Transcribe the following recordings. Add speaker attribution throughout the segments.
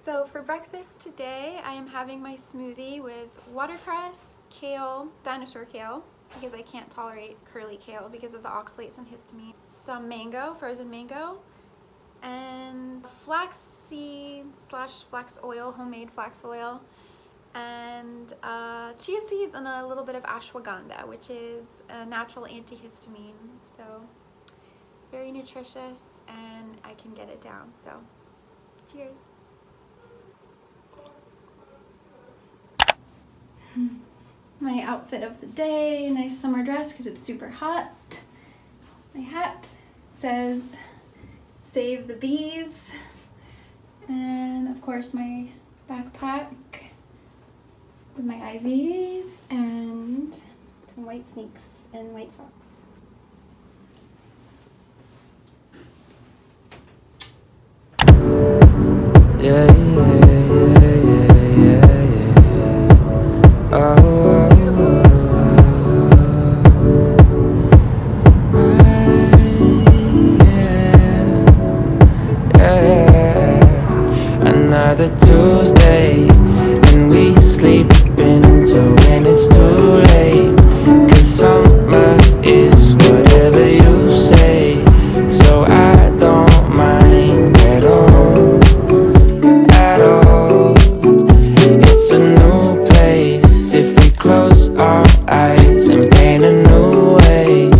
Speaker 1: So for breakfast today, I am having my smoothie with watercress, kale, dinosaur kale, because I can't tolerate curly kale because of the oxalates and histamine, some mango, frozen mango, and flax seed / flax oil, homemade flax oil, and chia seeds and a little bit of ashwagandha, which is a natural antihistamine. So very nutritious, and I can get it down. So cheers. My outfit of the day, nice summer dress because it's super hot. My hat says save the bees, and of course my backpack with my IVs and some white sneaks and white socks.
Speaker 2: Yeah, yeah, yeah, yeah, yeah. Oh, yeah. Another Tuesday, and we sleeping until when it's too late. 'Cause summer is whatever you say, so I don't mind at all. It's a new place if we close our eyes and paint a new way.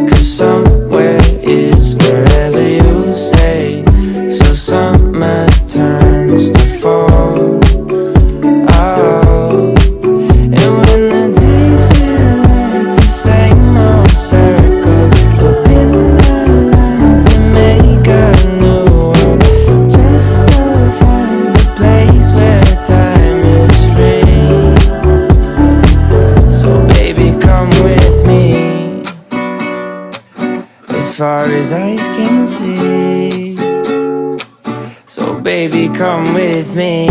Speaker 2: 'Cause somewhere is wherever you say, so summer turns to fall. Oh, and when the days feel like the same old circle, we'll pin the lines and make a new one, just to find a place where time is free. So baby, come with me as far as eyes can see. So baby, come with me.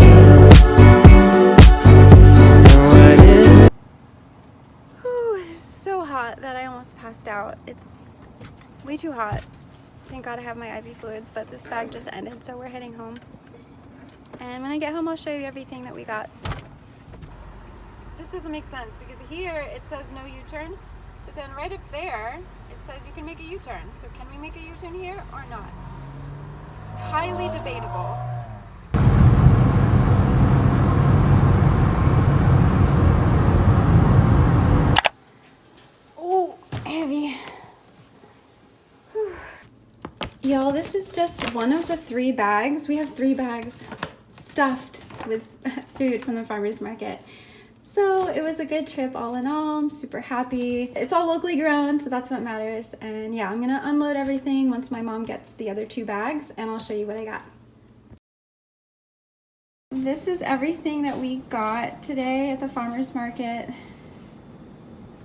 Speaker 1: Whew, it is so hot that I almost passed out. It's way too hot. Thank God I have my IV fluids, but this bag just ended, so we're heading home. And when I get home, I'll show you everything that we got. This doesn't make sense because here it says no U-turn, but then right up there it says you can make a U-turn. So can we make a U-turn here or not? Highly debatable. Oh, heavy. Whew. Y'all, this is just one of the 3 bags. We have 3 bags stuffed with food from the farmer's market. So it was a good trip all in all. I'm super happy. It's all locally grown, so that's what matters. And yeah, I'm gonna unload everything once my mom gets the other 2 bags, and I'll show you what I got. This is everything that we got today at the farmer's market.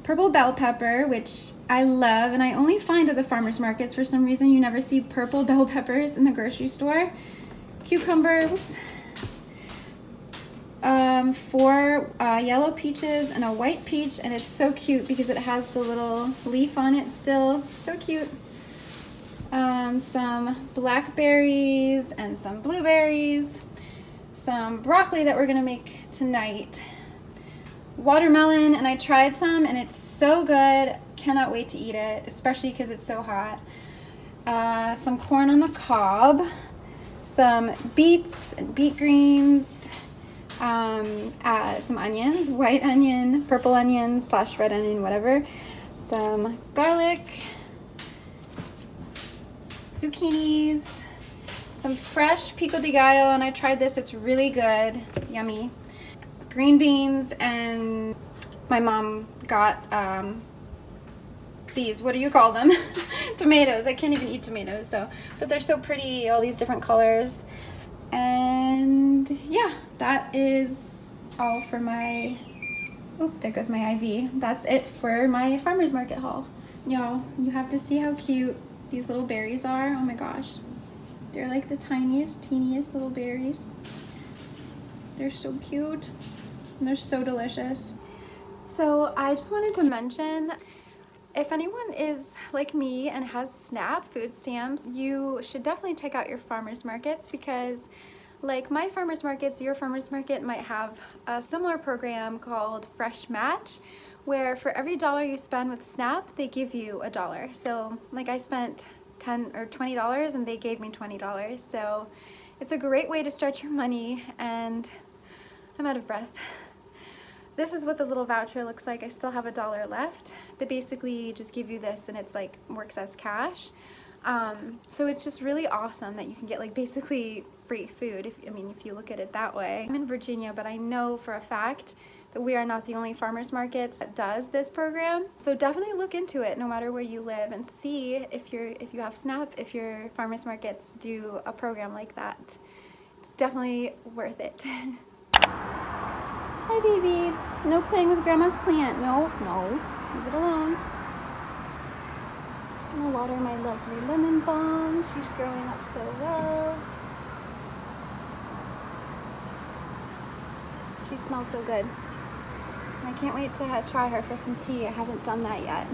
Speaker 1: Purple bell pepper, which I love, and I only find at the farmer's markets. For some reason, you never see purple bell peppers in the grocery store. Cucumbers. 4 yellow peaches and a white peach, and it's so cute because it has the little leaf on it still. So cute. Some blackberries and some blueberries. Some broccoli that we're gonna make tonight. Watermelon, and I tried some and it's so good. Cannot wait to eat it, especially because it's so hot. Some corn on the cob. Some beets and beet greens. Some onions, white onion, purple onion / red onion, whatever. Some garlic, zucchinis, some fresh pico de gallo, and I tried this, it's really good, yummy. Green beans, and my mom got these, what do you call them? Tomatoes. I can't even eat tomatoes, so, but they're so pretty, all these different colors. And yeah, that is all for my, oh, there goes my IV. That's it for my farmer's market haul. Y'all, you have to see how cute these little berries are. Oh my gosh. They're like the tiniest, teeniest little berries. They're so cute and they're so delicious. So I just wanted to mention, if anyone is like me and has SNAP food stamps, you should definitely check out your farmers markets because Like my farmers markets, your farmers market might have a similar program called Fresh Match, where for every dollar you spend with SNAP, they give you $1. So like I spent $10 or $20 and they gave me $20. So it's a great way to stretch your money, and I'm out of breath. This is what the little voucher looks like. I still have $1 left. They basically just give you this and it's like works as cash. So it's just really awesome that you can get like basically free food, if you look at it that way. I'm in Virginia, but I know for a fact that we are not the only farmers markets that does this program. So definitely look into it no matter where you live and see if you have SNAP, if your farmers markets do a program like that. It's definitely worth it. Hi baby, no playing with grandma's plant. No, leave it alone. I'm gonna water my lovely lemon balm. She's growing up so well. She smells so good. And I can't wait to try her for some tea. I haven't done that yet.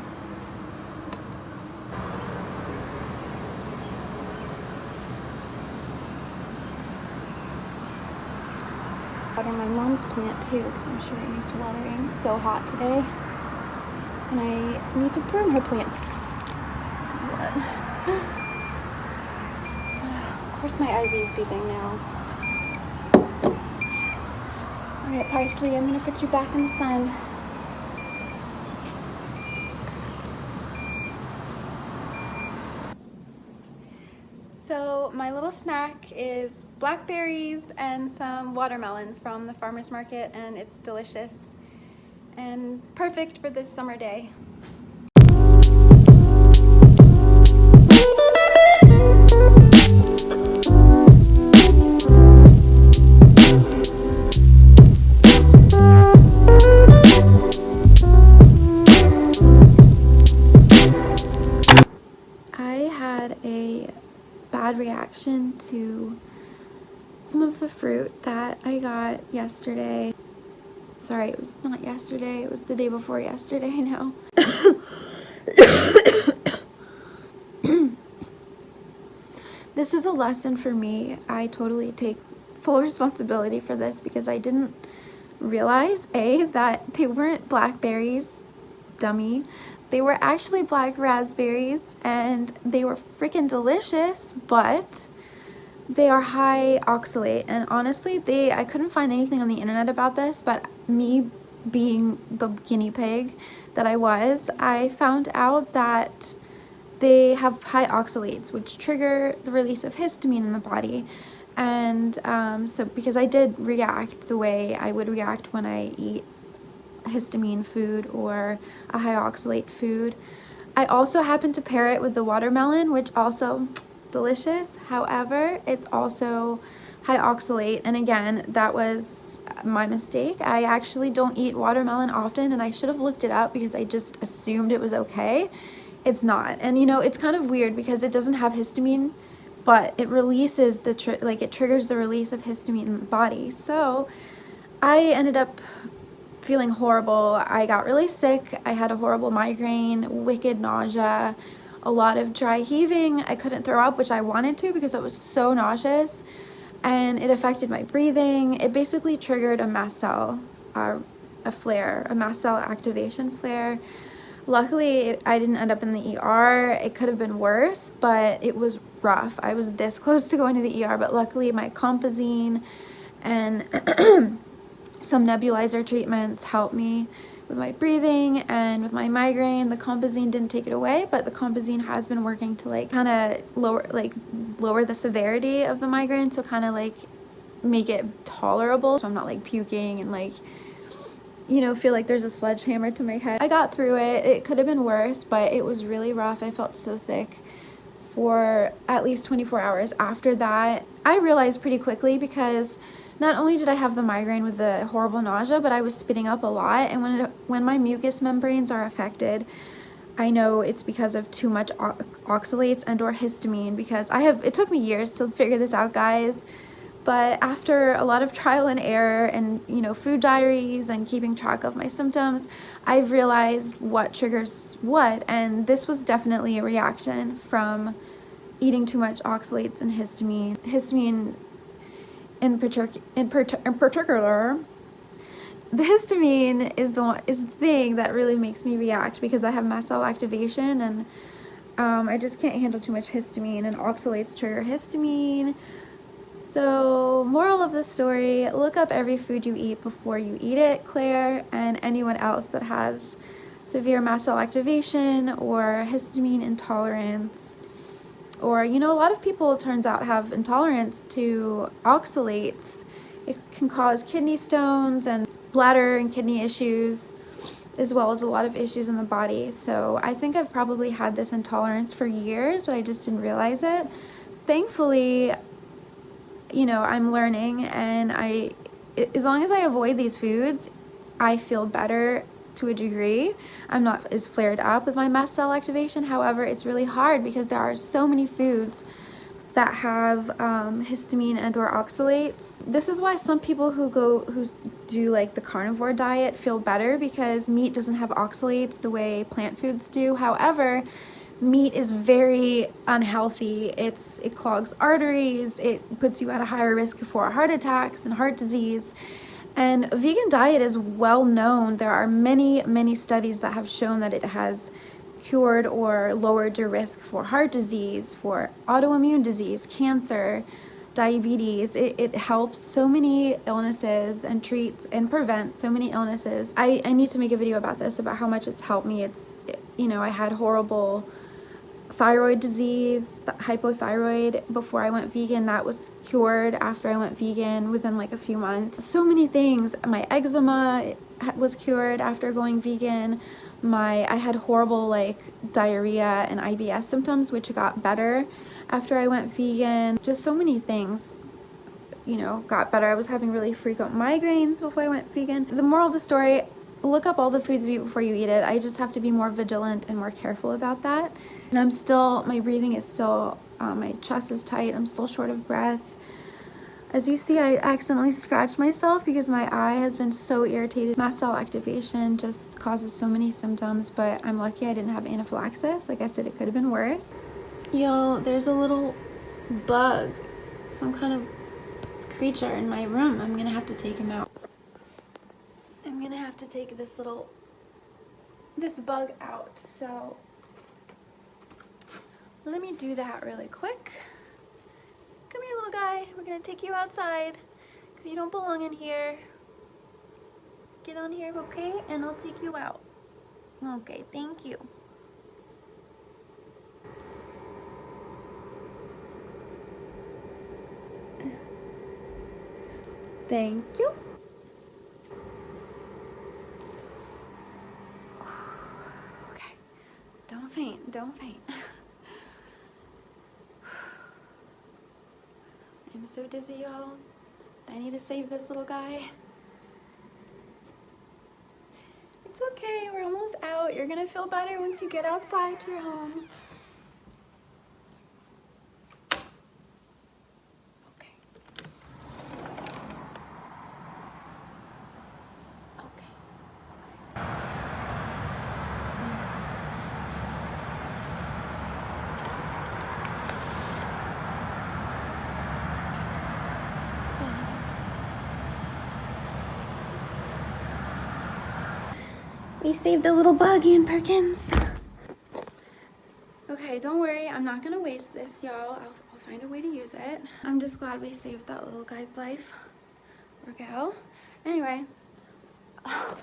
Speaker 1: Water my mom's plant too, because I'm sure it needs watering. It's so hot today. And I need to prune her plant. Of course my IV is beeping now. Alright, Parsley, I'm going to put you back in the sun. So my little snack is blackberries and some watermelon from the farmer's market, and it's delicious and perfect for this summer day. Reaction to some of the fruit that I got yesterday. Sorry, it was not yesterday, it was the day before yesterday now. This is a lesson for me. I totally take full responsibility for this because I didn't realize, that they weren't blackberries, dummy. They were actually black raspberries, and they were freaking delicious, but they are high oxalate. And honestly, I couldn't find anything on the internet about this, but me being the guinea pig that I found out that they have high oxalates, which trigger the release of histamine in the body. And so because I did react the way I would react when I eat histamine food or a high oxalate food. I also happened to pair it with the watermelon, which also delicious. However, it's also high oxalate, and again, that was my mistake. I actually don't eat watermelon often, and I should have looked it up because I just assumed it was okay. It's not. And it's kind of weird because it doesn't have histamine, but it releases it triggers the release of histamine in the body. So I ended up feeling horrible. I got really sick. I had a horrible migraine, wicked nausea, a lot of dry heaving. I couldn't throw up, which I wanted to because it was so nauseous, and it affected my breathing. It basically triggered a mast cell, a flare, a mast cell activation flare. Luckily, I didn't end up in the ER. It could have been worse, but it was rough. I was this close to going to the ER, but luckily my compazine and some nebulizer treatments helped me with my breathing and with my migraine. The compazine didn't take it away, but the compazine has been working to kind of lower the severity of the migraine, so kind of make it tolerable, so I'm not puking and feel like there's a sledgehammer to my head. I got through it. It could have been worse, but it was really rough. I felt so sick for at least 24 hours after that. I realized pretty quickly because not only did I have the migraine with the horrible nausea, but I was spitting up a lot, and when my mucous membranes are affected, I know it's because of too much oxalates and or histamine, because it took me years to figure this out, guys, but after a lot of trial and error and food diaries and keeping track of my symptoms, I've realized what triggers what, and this was definitely a reaction from eating too much oxalates and histamine. Histamine in particular, the histamine is the thing that really makes me react because I have mast cell activation, and I just can't handle too much histamine, and oxalates trigger histamine. So, moral of the story, look up every food you eat before you eat it, Claire, and anyone else that has severe mast cell activation or histamine intolerance. Or, you know, a lot of people, it turns out, have intolerance to oxalates. It can cause kidney stones and bladder and kidney issues, as well as a lot of issues in the body. So I think I've probably had this intolerance for years, but I just didn't realize it. Thankfully, you know, I'm learning, and as long as I avoid these foods, I feel better to a degree. I'm not as flared up with my mast cell activation. However, it's really hard because there are so many foods that have histamine and or oxalates. This is why some people who do like the carnivore diet feel better, because meat doesn't have oxalates the way plant foods do. However, meat is very unhealthy. It clogs arteries. It puts you at a higher risk for heart attacks and heart disease. And a vegan diet is well known. There are many studies that have shown that it has cured or lowered your risk for heart disease, for autoimmune disease, cancer, diabetes. It helps so many illnesses and treats and prevents so many illnesses. I need to make a video about this, about how much it's helped me. You know, I had horrible thyroid disease, hypothyroid, before I went vegan. That was cured after I went vegan within like a few months. So many things. My eczema was cured after going vegan. I had horrible like diarrhea and IBS symptoms, which got better after I went vegan. Just so many things, you know, got better. I was having really frequent migraines before I went vegan. The moral of the story, look up all the foods you eat before you eat it. I just have to be more vigilant and more careful about that. And my breathing is still, my chest is tight. I'm still short of breath. As you see, I accidentally scratched myself because my eye has been so irritated. Mast cell activation just causes so many symptoms, but I'm lucky I didn't have anaphylaxis. Like I said, it could have been worse. Yo, there's a little bug, some kind of creature in my room. I'm gonna have to take him out. I'm gonna have to take this bug out, so let me do that really quick. Come here, little guy. We're gonna take you outside because you don't belong in here. Get on here, okay? And I'll take you out. Okay, thank you. Thank you. Okay, don't faint, don't faint. I'm so dizzy, y'all. I need to save this little guy. It's okay, we're almost out. You're gonna feel better once you get outside to your home. Okay. Okay. We saved a little bug, Ian Perkins. Okay, don't worry. I'm not gonna waste this, y'all. I'll find a way to use it. I'm just glad we saved that little guy's life. Or gal. Anyway. I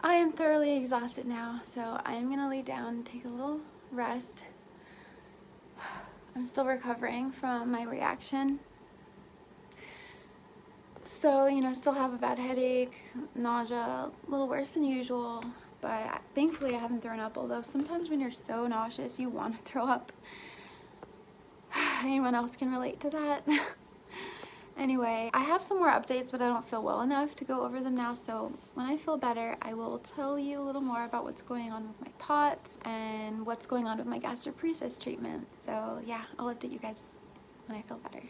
Speaker 1: am thoroughly exhausted now, so I am gonna lay down and take a little rest. I'm still recovering from my reaction. So, you know, still have a bad headache, nausea, a little worse than usual, but thankfully I haven't thrown up, although sometimes when you're so nauseous you want to throw up. Anyone else can relate to that? Anyway, I have some more updates, but I don't feel well enough to go over them now, so when I feel better, I will tell you a little more about what's going on with my POTS and what's going on with my gastroparesis treatment. So yeah, I'll update you guys when I feel better.